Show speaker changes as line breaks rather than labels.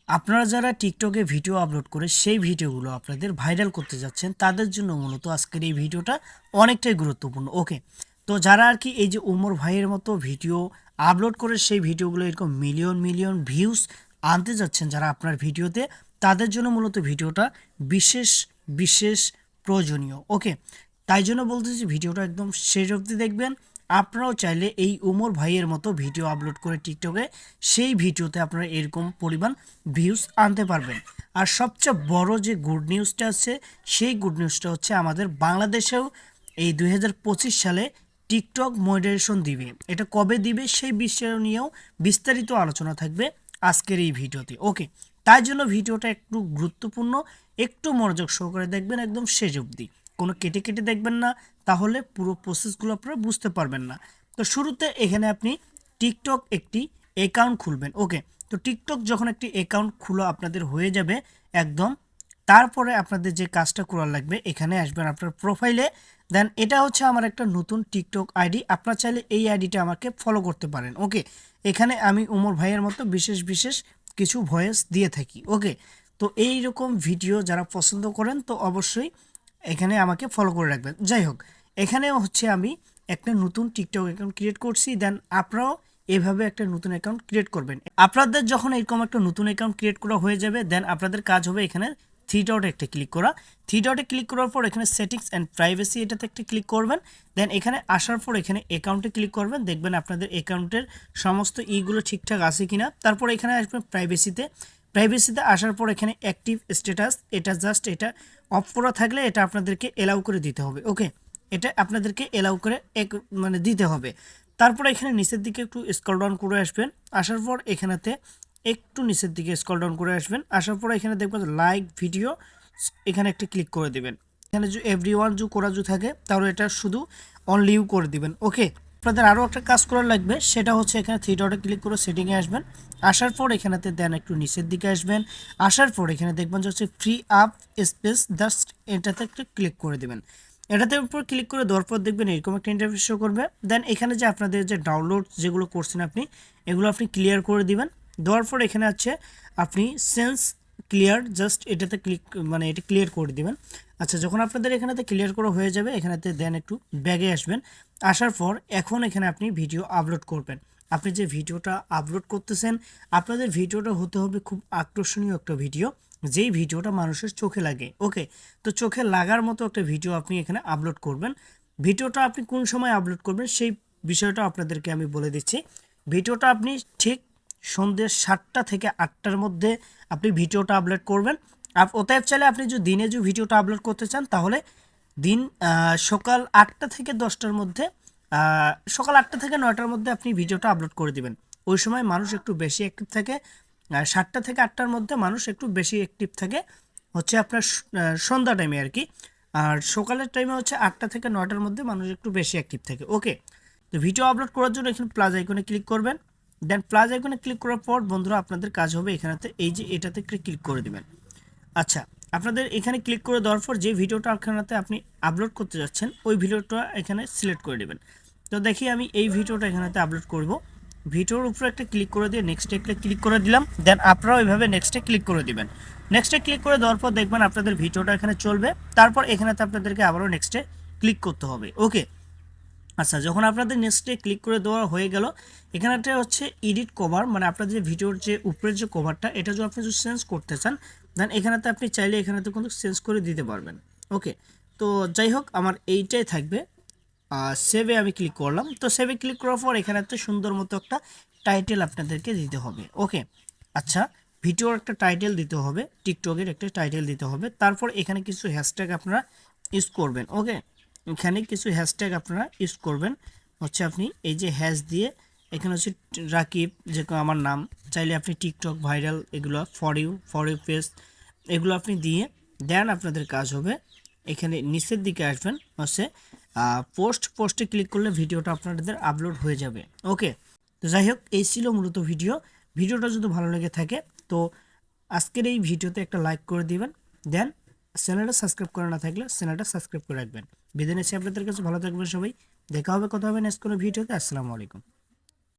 আপনারা যারা টিকটকে ভিডিও আপলোড করে সেই ভিডিওগুলো আপনাদের ভাইরাল করতে যাচ্ছেন তাদের জন্য মূলত আজকের এই ভিডিওটা অনেকটাই গুরুত্বপূর্ণ। ওকে, তো যারা আর কি এই যে উমর ভাইয়ের মতো ভিডিও আপলোড করে সেই ভিডিওগুলো এরকম মিলিয়ন মিলিয়ন ভিউজ আনতে যাচ্ছেন যারা আপনার ভিডিওতে, তাদের জন্য মূলত ভিডিওটা বিশেষ বিশেষ প্রয়োজনীয়। ওকে, তাই জন্য বলতেছি ভিডিওটা একদম শেষ অবধি দেখবেন। আপনারাও চাইলে এই উমর ভাইয়ের মতো ভিডিও আপলোড করে টিকটকে সেই ভিডিওতে আপনারা এরকম পরিমাণ ভিউজ আনতে পারবেন। আর সবচেয়ে বড় যে গুড নিউজটা আছে সেই গুড নিউজটা হচ্ছে আমাদের বাংলাদেশেও এই 2025 সালে টিকটক মনিটাইজেশন দিবে। এটা কবে দিবে সেই বিষয় নিয়েও বিস্তারিত আলোচনা থাকবে আজকের এই ভিডিওতে। ওকে, তাই জন্য ভিডিওটা একটু গুরুত্বপূর্ণ, একটু মনোযোগ সহকারে দেখবেন একদম শেষ অবধি, কোনো কেটে কেটে দেখবেন না, তাহলে পুরো প্রসেসগুলো আপনারা বুঝতে পারবেন না। তো শুরুতে এখানে আপনি টিকটক একটি অ্যাকাউন্ট খুলবেন। ওকে, তো টিকটক যখন একটি অ্যাকাউন্ট খুলো আপনাদের হয়ে যাবে একদম, তারপরে আপনাদের যে কাজটা করা লাগবে এখানে আসবেন আপনার প্রোফাইলে। দেন এটা হচ্ছে আমার একটা নতুন টিকটক আইডি, আপনারা চাইলে এই আইডিটা আমাকে ফলো করতে পারেন। ওকে, এখানে আমি উমর ভাইয়ের মতো বিশেষ বিশেষ কিছু ভয়েস দিয়ে থাকি। ওকে, তো এই রকম ভিডিও যারা পছন্দ করেন তো অবশ্যই এখানে আমাকে ফলো করে রাখবেন। যাই হোক, এখানে হচ্ছে আমি একটা নতুন টিকটক অ্যাকাউন্ট ক্রিয়েট করছি। দেন আপনারাও এভাবে একটা নতুন অ্যাকাউন্ট ক্রিয়েট করবেন। আপনাদের যখন এরকম একটা নতুন অ্যাকাউন্ট ক্রিয়েট করা হয়ে যাবে, দেন আপনাদের কাজ হবে এখানে থ্রি ডটে একটা ক্লিক করা। থ্রি ডটে ক্লিক করার পর এখানে সেটিংস অ্যান্ড প্রাইভেসি এটাতে একটা ক্লিক করবেন। দেন এখানে আসার পর এখানে অ্যাকাউন্টে ক্লিক করবেন, দেখবেন আপনাদের অ্যাকাউন্টের সমস্ত ইগুলো ঠিকঠাক আছে কিনা। তারপর এখানে আসবেন প্রাইভেসিতে। প্রাইভেসিতে আসার পর এখানে অ্যাক্টিভ স্ট্যাটাস, এটা জাস্ট এটা অফ করা থাকলে এটা আপনাদেরকে এলাউ করে দিতে হবে। ওকে, এটা আপনাদেরকে এলাউ করে মানে দিতে হবে। তারপর এখানে নিচের দিকে একটু স্ক্রল ডাউন করে আসবেন। আসার পর এখানেতে একটু নিচের দিকে স্ক্রল ডাউন করে আসবেন। আসার পর এখানে দেখবেন লাইক ভিডিও, এখানে একটা ক্লিক করে দিবেন। এখানে যে এভরিওয়ান যে করা যে থাকে তাহলে এটা শুধু অনলি ইউ করে দিবেন। ওকে, আপনাদের আরও একটা কাজ করার লাগবে, সেটা হচ্ছে এখানে থ্রি ডটে ক্লিক করে সেটিংয়ে আসবেন। আসার পর এখানেতে দেন একটু নিচের দিকে আসবেন। আসার পর এখানে দেখবেন যে হচ্ছে ফ্রি আপ স্পেস, জাস্ট এটাতে একটু ক্লিক করে দিবেন। এটাতে উপর ক্লিক করে দেওয়ার পর দেখবেন এরকম একটা ইন্টারফেস শো করবে। দেন এখানে যে আপনাদের যে ডাউনলোড যেগুলো করছেন আপনি, এগুলো আপনি ক্লিয়ার করে দিবেন। দেওয়ার পর এখানে আছে আপনি সেন্স ক্লিয়ার, জাস্ট এটাতে ক্লিক মানে এটা ক্লিয়ার করে দিবেন। আচ্ছা, যখন আপনাদের এখানেতে ক্লিয়ার করা হয়ে যাবে এখানেতে দেন একটু ব্যাগে আসবেন। আসার পর এখন এখানে আপনি ভিডিও আপলোড করবেন। আপনি যে ভিডিওটা আপলোড করতেছেন আপনাদের ভিডিওটা হতে হবে খুব আকর্ষণীয় একটা ভিডিও, যেই ভিডিওটা মানুষের চোখে লাগে। ওকে, তো চোখে লাগার মতো একটা ভিডিও আপনি এখানে আপলোড করবেন। ভিডিওটা আপনি কোন সময় আপলোড করবেন সেই বিষয়টা আপনাদেরকে আমি বলে দিচ্ছি। ভিডিওটা আপনি ঠিক সন্ধ্যে 7টা থেকে 8টার মধ্যে আপনি ভিডিওটা আপলোড করবেন। অতএব চাইলে আপনি যদি দিনে যে ভিডিওটা আপলোড করতে চান তাহলে দিন সকাল 8টা থেকে 10টার মধ্যে, সকাল 8টা থেকে 9টার মধ্যে আপনি ভিডিওটা আপলোড করে দিবেন। ওই সময় মানুষ একটু বেশি অ্যাক্টিভ থাকে। 7টা থেকে 8টার মধ্যে মানুষ একটু বেশি অ্যাক্টিভ থাকে হচ্ছে আপনার সন্ধ্যা টাইমে আর কি। আর সকালের টাইমে হচ্ছে 8টা থেকে 9টার মধ্যে মানুষ একটু বেশি অ্যাক্টিভ থাকে। ওকে, তো ভিডিও আপলোড করার জন্য এখানে প্লাস আইকনে ক্লিক করবেন। দেন প্লাস আইকনে ক্লিক করার পর বন্ধুরা আপনাদের কাজ হবে এখানেতে এই যে এটাতে ক্লিক করে দিবেন। আচ্ছা, আপনাদের এখানে ক্লিক করে দেওয়ার পর যে ভিডিওটা এখানেতে আপনি আপলোড করতে যাচ্ছেন ওই ভিডিওটা এখানে সিলেক্ট করে দেবেন। তো দেখি আমি এই ভিডিওটা এখানেতে আপলোড করব। ভিডিওর উপরে একটা ক্লিক করে দিয়ে নেক্সটে একটা ক্লিক করে দিলাম। দেন আপনারাও এইভাবে নেক্সটে ক্লিক করে দিবেন। নেক্সটে ক্লিক করে দেওয়ার পর দেখবেন আপনাদের ভিডিওটা এখানে চলবে। তারপর এখানেতে আপনাদেরকে আবারও নেক্সটে ক্লিক করতে হবে। ওকে, আচ্ছা, যখন আপনাদের নেক্সটে ক্লিক করে দেওয়া হয়ে গেল এখানেটা হচ্ছে এডিট কভার, মানে আপনাদের যে ভিডিওর যে উপরের যে কভারটা এটা যদি আপনি যদি চেঞ্জ করতে চান দেন এখানেতে আপনি চাইলে এখানেতে কিন্তু চেঞ্জ করে দিতে পারবেন। ওকে, তো যাই হোক আমার এইটাই থাকবে। সেভে আমি ক্লিক করলাম। তো সেভে ক্লিক করার পর এখানেতে সুন্দর মতো একটা টাইটেল আপনাদেরকে দিতে হবে। ওকে, আচ্ছা, ভিডিওর একটা টাইটেল দিতে হবে, টিকটকের একটা টাইটেল দিতে হবে। তারপর এখানে কিছু হ্যাশট্যাগ আপনারা ইউজ করবেন। ওকে, এখানে কিছু হ্যাশট্যাগ আপনারা ইউজ করবেন। হচ্ছে আপনি এই যে হ্যাশ দিয়ে এখানে হচ্ছে রাকিব, যে আমার নাম, চাইলে আপনি টিকটক ভাইরাল এগুলো ফর ইউ পেজ এগুলো আপনি দিয়ে দেন আপনাদের কাজ হবে এখানে নিচের দিকে আসবেন হচ্ছে পোস্টে ক্লিক করলে ভিডিওটা আপনাদের আপলোড হয়ে যাবে। ওকে, তো যাই হোক এই ছিল মূলত ভিডিওটা যদি ভালো লেগে থাকে তো আজকের এই ভিডিওতে একটা লাইক করে দিবেন। দেন চ্যানেলটা সাবস্ক্রাইব করে না থাকলে চ্যানেলটা সাবস্ক্রাইব করে রাখবেন। বিদায় নিচ্ছি আপনাদের কাছে, ভালো থাকবেন সবাই। দেখা হবে কথা হবে নেক্সট কোনো ভিডিওতে। আসসালামু আলাইকুম।